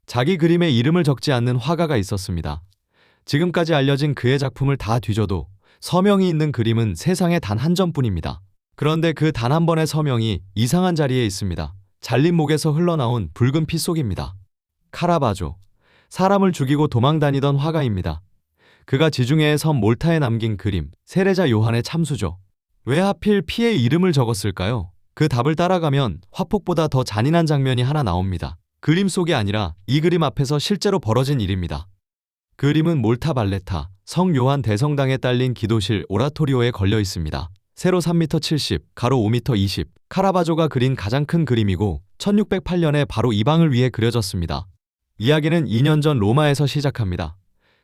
자기 그림에 이름을 적지 않는 화가가 있었습니다. 지금까지 알려진 그의 작품을 다 뒤져도 서명이 있는 그림은 세상에 단 한 점뿐입니다. 그런데 그 단 한 번의 서명이 이상한 자리에 있습니다. 잘린 목에서 흘러나온 붉은 피 속입니다. 카라바조, 사람을 죽이고 도망다니던 화가입니다. 그가 지중해의 섬 몰타에 남긴 그림, 세례자 요한의 참수죠. 왜 하필 피에 이름을 적었을까요? 그 답을 따라가면 화폭보다 더 잔인한 장면이 하나 나옵니다. 그림 속이 아니라 이 그림 앞에서 실제로 벌어진 일입니다. 그림은 몰타 발레타, 성 요한 대성당에 딸린 기도실 오라토리오에 걸려 있습니다. 세로 3m 70, 가로 5m 20, 카라바조가 그린 가장 큰 그림이고 1608년에 바로 이 방을 위해 그려졌습니다. 이야기는 2년 전 로마에서 시작합니다.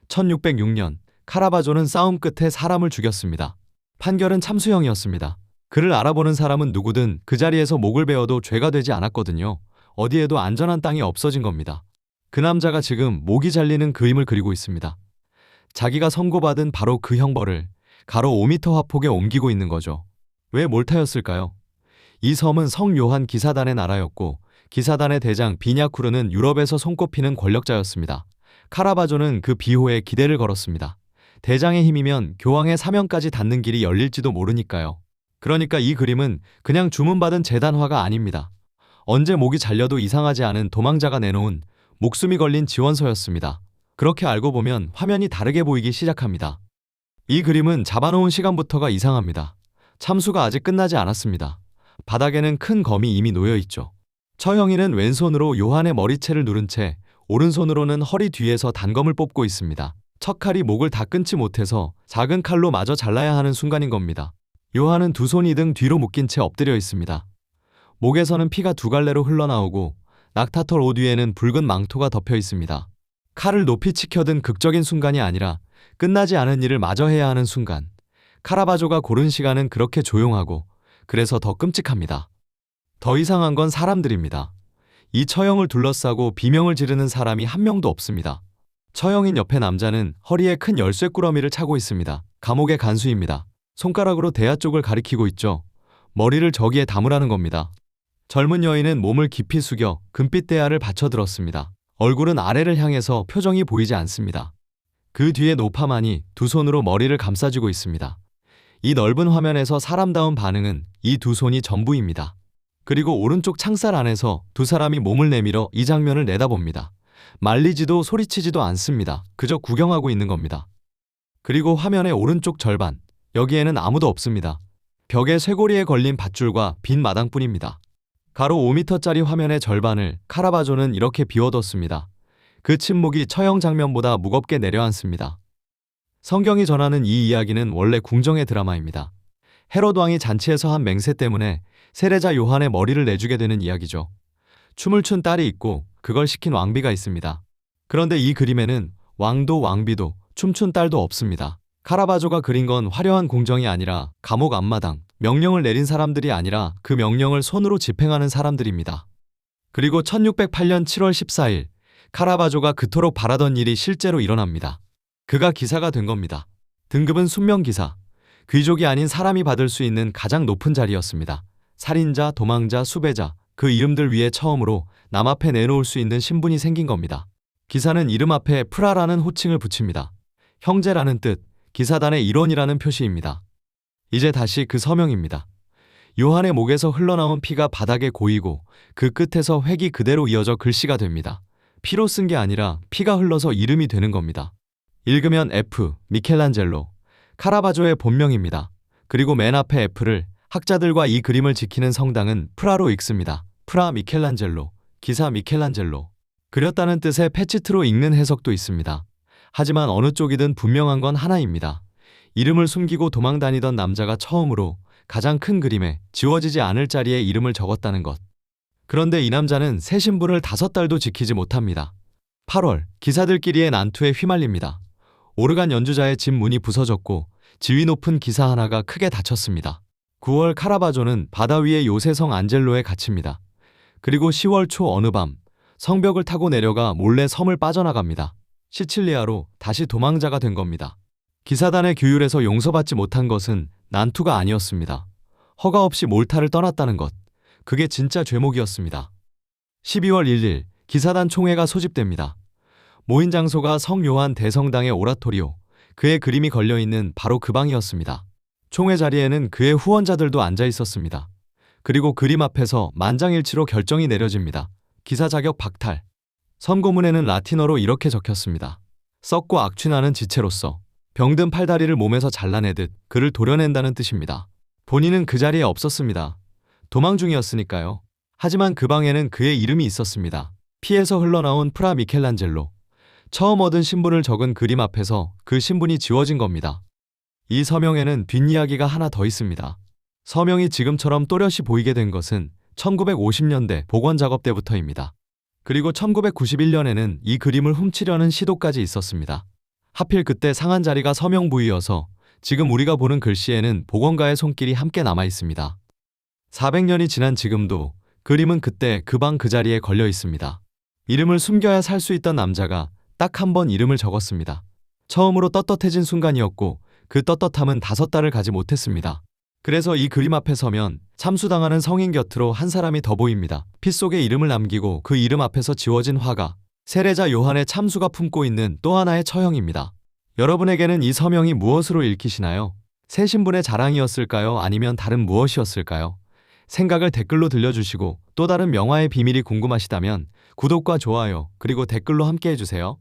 1606년, 카라바조는 싸움 끝에 사람을 죽였습니다. 판결은 참수형이었습니다. 그를 알아보는 사람은 누구든 그 자리에서 목을 베어도 죄가 되지 않았거든요. 어디에도 안전한 땅이 없어진 겁니다. 그 남자가 지금 목이 잘리는 그림을 그리고 있습니다. 자기가 선고받은 바로 그 형벌을 가로 5m 화폭에 옮기고 있는 거죠. 왜 몰타였을까요? 이 섬은 성 요한 기사단의 나라였고 기사단의 대장 비냐쿠르는 유럽에서 손꼽히는 권력자였습니다. 카라바조는 그 비호에 기대를 걸었습니다. 대장의 힘이면 교황의 사명까지 닿는 길이 열릴지도 모르니까요. 그러니까 이 그림은 그냥 주문받은 재단화가 아닙니다. 언제 목이 잘려도 이상하지 않은 도망자가 내놓은 목숨이 걸린 지원서였습니다. 그렇게 알고 보면 화면이 다르게 보이기 시작합니다. 이 그림은 잡아놓은 시간부터가 이상합니다. 참수가 아직 끝나지 않았습니다. 바닥에는 큰 검이 이미 놓여있죠. 처형이는 왼손으로 요한의 머리채를 누른 채 오른손으로는 허리 뒤에서 단검을 뽑고 있습니다. 첫 칼이 목을 다 끊지 못해서 작은 칼로 마저 잘라야 하는 순간인 겁니다. 요한은 두 손이 등 뒤로 묶인 채 엎드려 있습니다. 목에서는 피가 두 갈래로 흘러나오고 낙타털 옷 위에는 붉은 망토가 덮여 있습니다. 칼을 높이 치켜든 극적인 순간이 아니라 끝나지 않은 일을 마저 해야 하는 순간. 카라바조가 고른 시간은 그렇게 조용하고 그래서 더 끔찍합니다. 더 이상한 건 사람들입니다. 이 처형을 둘러싸고 비명을 지르는 사람이 한 명도 없습니다. 처형인 옆에 남자는 허리에 큰 열쇠 꾸러미를 차고 있습니다. 감옥의 간수입니다. 손가락으로 대야 쪽을 가리키고 있죠. 머리를 저기에 담으라는 겁니다. 젊은 여인은 몸을 깊이 숙여 금빛 대야를 받쳐들었습니다. 얼굴은 아래를 향해서 표정이 보이지 않습니다. 그 뒤에 노파만이 두 손으로 머리를 감싸쥐고 있습니다. 이 넓은 화면에서 사람다운 반응은 이 두 손이 전부입니다. 그리고 오른쪽 창살 안에서 두 사람이 몸을 내밀어 이 장면을 내다봅니다. 말리지도 소리치지도 않습니다. 그저 구경하고 있는 겁니다. 그리고 화면의 오른쪽 절반, 여기에는 아무도 없습니다. 벽에 쇠고리에 걸린 밧줄과 빈 마당뿐입니다. 가로 5m짜리 화면의 절반을 카라바조는 이렇게 비워뒀습니다. 그 침묵이 처형 장면보다 무겁게 내려앉습니다. 성경이 전하는 이 이야기는 원래 궁정의 드라마입니다. 헤롯 왕이 잔치에서 한 맹세 때문에 세례자 요한의 머리를 내주게 되는 이야기죠. 춤을 춘 딸이 있고 그걸 시킨 왕비가 있습니다. 그런데 이 그림에는 왕도 왕비도 춤춘 딸도 없습니다. 카라바조가 그린 건 화려한 궁정이 아니라 감옥 앞마당, 명령을 내린 사람들이 아니라 그 명령을 손으로 집행하는 사람들입니다. 그리고 1608년 7월 14일, 카라바조가 그토록 바라던 일이 실제로 일어납니다. 그가 기사가 된 겁니다. 등급은 순명기사, 귀족이 아닌 사람이 받을 수 있는 가장 높은 자리였습니다. 살인자, 도망자, 수배자, 그 이름들 위에 처음으로 남 앞에 내놓을 수 있는 신분이 생긴 겁니다. 기사는 이름 앞에 프라라는 호칭을 붙입니다. 형제라는 뜻, 기사단의 일원이라는 표시입니다. 이제 다시 그 서명입니다. 요한의 목에서 흘러나온 피가 바닥에 고이고 그 끝에서 획이 그대로 이어져 글씨가 됩니다. 피로 쓴 게 아니라 피가 흘러서 이름이 되는 겁니다. 읽으면 F, 미켈란젤로, 카라바조의 본명입니다. 그리고 맨 앞에 F를 학자들과 이 그림을 지키는 성당은 프라로 읽습니다. 프라 미켈란젤로, 기사 미켈란젤로. 그렸다는 뜻의 페치트로 읽는 해석도 있습니다. 하지만 어느 쪽이든 분명한 건 하나입니다. 이름을 숨기고 도망다니던 남자가 처음으로 가장 큰 그림에 지워지지 않을 자리에 이름을 적었다는 것. 그런데 이 남자는 새 신분을 5달도 지키지 못합니다. 8월, 기사들끼리의 난투에 휘말립니다. 오르간 연주자의 집 문이 부서졌고 지위 높은 기사 하나가 크게 다쳤습니다. 9월, 카라바조는 바다 위의 요새성 안젤로에 갇힙니다. 그리고 10월 초 어느 밤, 성벽을 타고 내려가 몰래 섬을 빠져나갑니다. 시칠리아로 다시 도망자가 된 겁니다. 기사단의 규율에서 용서받지 못한 것은 난투가 아니었습니다. 허가 없이 몰타를 떠났다는 것. 그게 진짜 죄목이었습니다. 12월 1일, 기사단 총회가 소집됩니다. 모인 장소가 성요한 대성당의 오라토리오, 그의 그림이 걸려있는 바로 그 방이었습니다. 총회 자리에는 그의 후원자들도 앉아 있었습니다. 그리고 그림 앞에서 만장일치로 결정이 내려집니다. 기사 자격 박탈. 선고문에는 라틴어로 이렇게 적혔습니다. 썩고 악취나는 지체로서 병든 팔다리를 몸에서 잘라내듯 그를 도려낸다는 뜻입니다. 본인은 그 자리에 없었습니다. 도망 중이었으니까요. 하지만 그 방에는 그의 이름이 있었습니다. 피에서 흘러나온 프라 미켈란젤로. 처음 얻은 신분을 적은 그림 앞에서 그 신분이 지워진 겁니다. 이 서명에는 뒷이야기가 하나 더 있습니다. 서명이 지금처럼 또렷이 보이게 된 것은 1950년대 복원 작업 때부터입니다. 그리고 1991년에는 이 그림을 훔치려는 시도까지 있었습니다. 하필 그때 상한 자리가 서명 부위여서 지금 우리가 보는 글씨에는 복원가의 손길이 함께 남아 있습니다. 400년이 지난 지금도 그림은 그때 그 방 그 자리에 걸려 있습니다. 이름을 숨겨야 살 수 있던 남자가 딱 한 번 이름을 적었습니다. 처음으로 떳떳해진 순간이었고 그 떳떳함은 5달을 가지 못했습니다. 그래서 이 그림 앞에 서면 참수당하는 성인 곁으로 한 사람이 더 보입니다. 피 속에 이름을 남기고 그 이름 앞에서 지워진 화가 세례자 요한의 참수가 품고 있는 또 하나의 처형입니다. 여러분에게는 이 서명이 무엇으로 읽히시나요? 새 신분의 자랑이었을까요? 아니면 다른 무엇이었을까요? 생각을 댓글로 들려주시고 또 다른 명화의 비밀이 궁금하시다면 구독과 좋아요 그리고 댓글로 함께 해주세요.